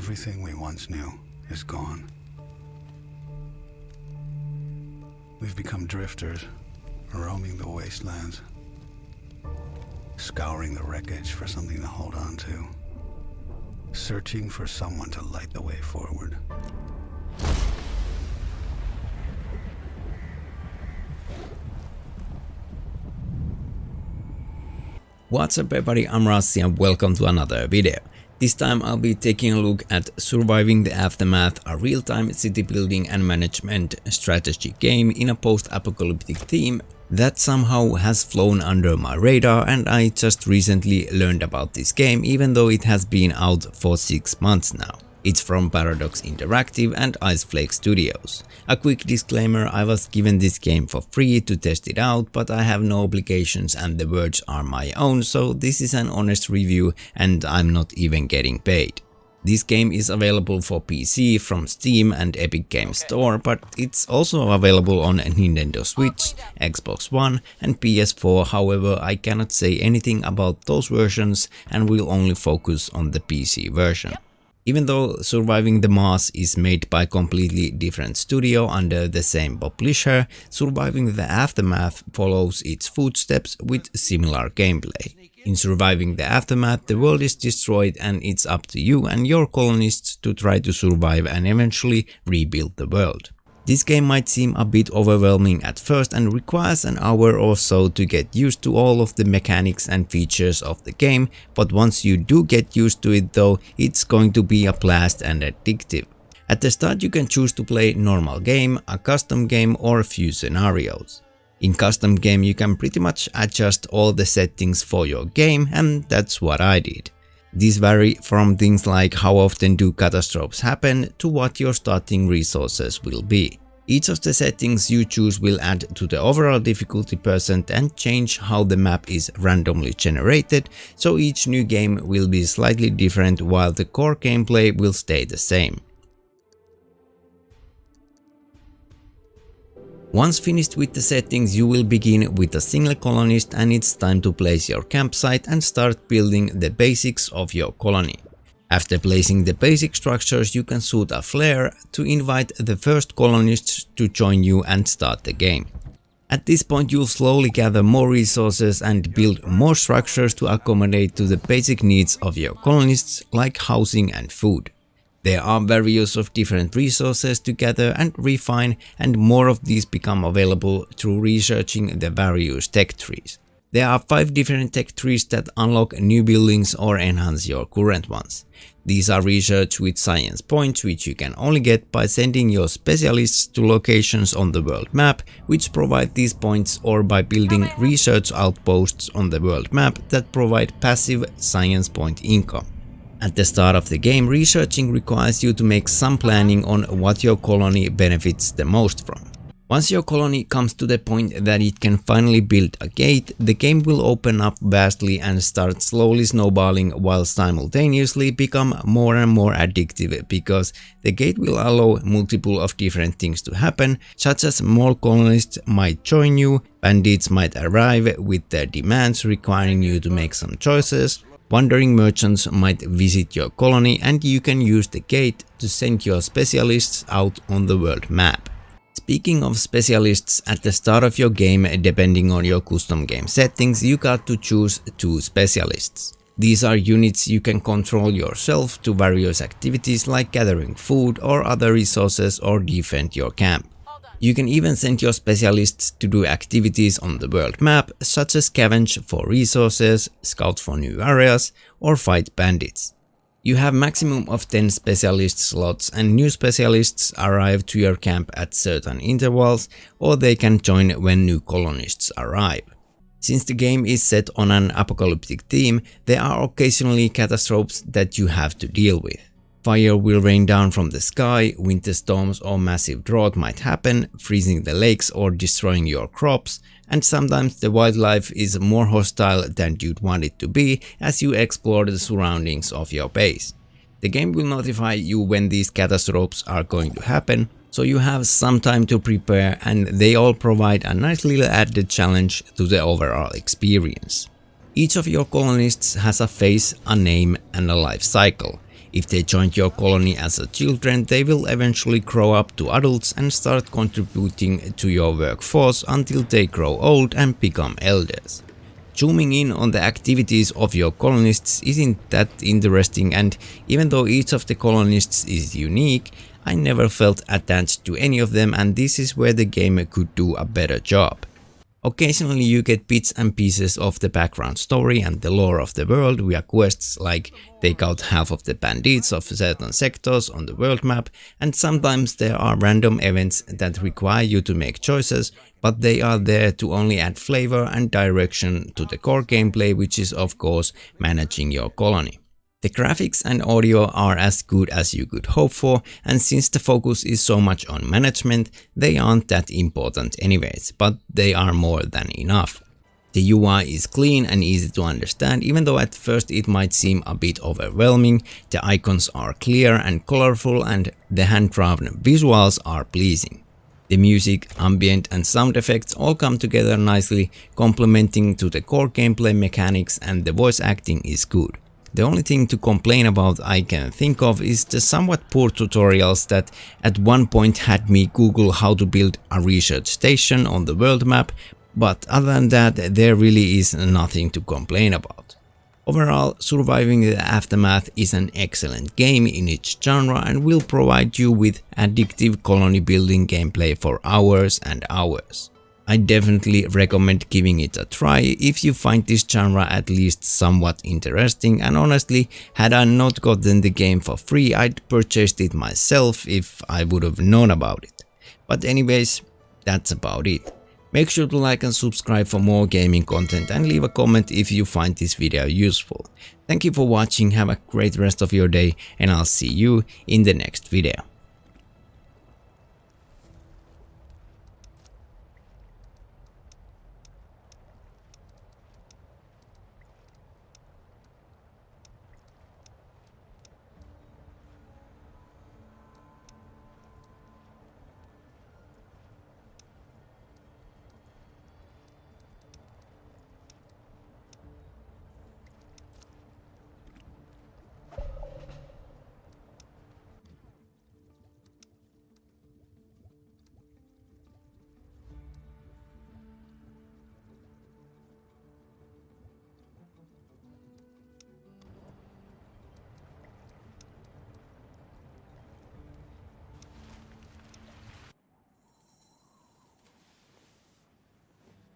Everything we once knew is gone. We've become drifters, roaming the wastelands, scouring the wreckage for something to hold on to, searching for someone to light the way forward. What's up everybody, I'm Rassi and welcome to another video. This time I'll be taking a look at Surviving the Aftermath, a real-time city building and management strategy game in a post-apocalyptic theme that somehow has flown under my radar, and I just recently learned about this game even though it has been out for 6 months now. It's from Paradox Interactive and Iceflake Studios. A quick disclaimer, I was given this game for free to test it out, but I have no obligations and the words are my own, so this is an honest review and I'm not even getting paid. This game is available for PC from Steam and Epic Games Store, but it's also available on Nintendo Switch, Xbox One and PS4, however I cannot say anything about those versions and will only focus on the PC version. Even though Surviving the Mass is made by a completely different studio under the same publisher, Surviving the Aftermath follows its footsteps with similar gameplay. In Surviving the Aftermath, the world is destroyed and it's up to you and your colonists to try to survive and eventually rebuild the world. This game might seem a bit overwhelming at first and requires an hour or so to get used to all of the mechanics and features of the game, but once you do get used to it though, it's going to be a blast and addictive. At the start you can choose to play normal game, a custom game or a few scenarios. In custom game you can pretty much adjust all the settings for your game, and that's what I did. These vary from things like how often do catastrophes happen to what your starting resources will be. Each of the settings you choose will add to the overall difficulty percent and change how the map is randomly generated, so each new game will be slightly different while the core gameplay will stay the same. Once finished with the settings, you will begin with a single colonist and it's time to place your campsite and start building the basics of your colony. After placing the basic structures, you can shoot a flare to invite the first colonists to join you and start the game. At this point you'll slowly gather more resources and build more structures to accommodate to the basic needs of your colonists like housing and food. There are various of different resources to gather and refine, and more of these become available through researching the various tech trees. There are 5 different tech trees that unlock new buildings or enhance your current ones. These are research with science points, which you can only get by sending your specialists to locations on the world map which provide these points, or by building research outposts on the world map that provide passive science point income. At the start of the game, researching requires you to make some planning on what your colony benefits the most from. Once your colony comes to the point that it can finally build a gate, the game will open up vastly and start slowly snowballing while simultaneously become more and more addictive, because the gate will allow multiple of different things to happen, such as more colonists might join you, bandits might arrive with their demands requiring you to make some choices, wandering merchants might visit your colony, and you can use the gate to send your specialists out on the world map. Speaking of specialists, at the start of your game, depending on your custom game settings, you got to choose 2 specialists. These are units you can control yourself to various activities like gathering food or other resources or defend your camp. You can even send your specialists to do activities on the world map, such as scavenge for resources, scout for new areas, or fight bandits. You have maximum of 10 specialist slots, and new specialists arrive to your camp at certain intervals, or they can join when new colonists arrive. Since the game is set on an apocalyptic theme, there are occasionally catastrophes that you have to deal with. Fire will rain down from the sky, winter storms or massive drought might happen, freezing the lakes or destroying your crops, and sometimes the wildlife is more hostile than you'd want it to be as you explore the surroundings of your base. The game will notify you when these catastrophes are going to happen, so you have some time to prepare, and they all provide a nice little added challenge to the overall experience. Each of your colonists has a face, a name and a life cycle. If they joined your colony as a children, they will eventually grow up to adults and start contributing to your workforce until they grow old and become elders. Zooming in on the activities of your colonists isn't that interesting, and even though each of the colonists is unique, I never felt attached to any of them, and this is where the game could do a better job. Occasionally you get bits and pieces of the background story and the lore of the world via quests like take out half of the bandits of certain sectors on the world map, and sometimes there are random events that require you to make choices, but they are there to only add flavor and direction to the core gameplay, which is of course managing your colony. The graphics and audio are as good as you could hope for, and since the focus is so much on management, they aren't that important anyways, but they are more than enough. The UI is clean and easy to understand, even though at first it might seem a bit overwhelming. The icons are clear and colorful, and the hand-drawn visuals are pleasing. The music, ambient and sound effects all come together nicely, complementing to the core gameplay mechanics, and the voice acting is good. The only thing to complain about I can think of is the somewhat poor tutorials that at one point had me Google how to build a research station on the world map, but other than that there really is nothing to complain about. Overall, Surviving the Aftermath is an excellent game in its genre and will provide you with addictive colony building gameplay for hours and hours. I definitely recommend giving it a try if you find this genre at least somewhat interesting, and honestly, had I not gotten the game for free, I'd purchased it myself if I would have known about it. But anyways, that's about it. Make sure to like and subscribe for more gaming content, and leave a comment if you find this video useful. Thank you for watching, have a great rest of your day, and I'll see you in the next video.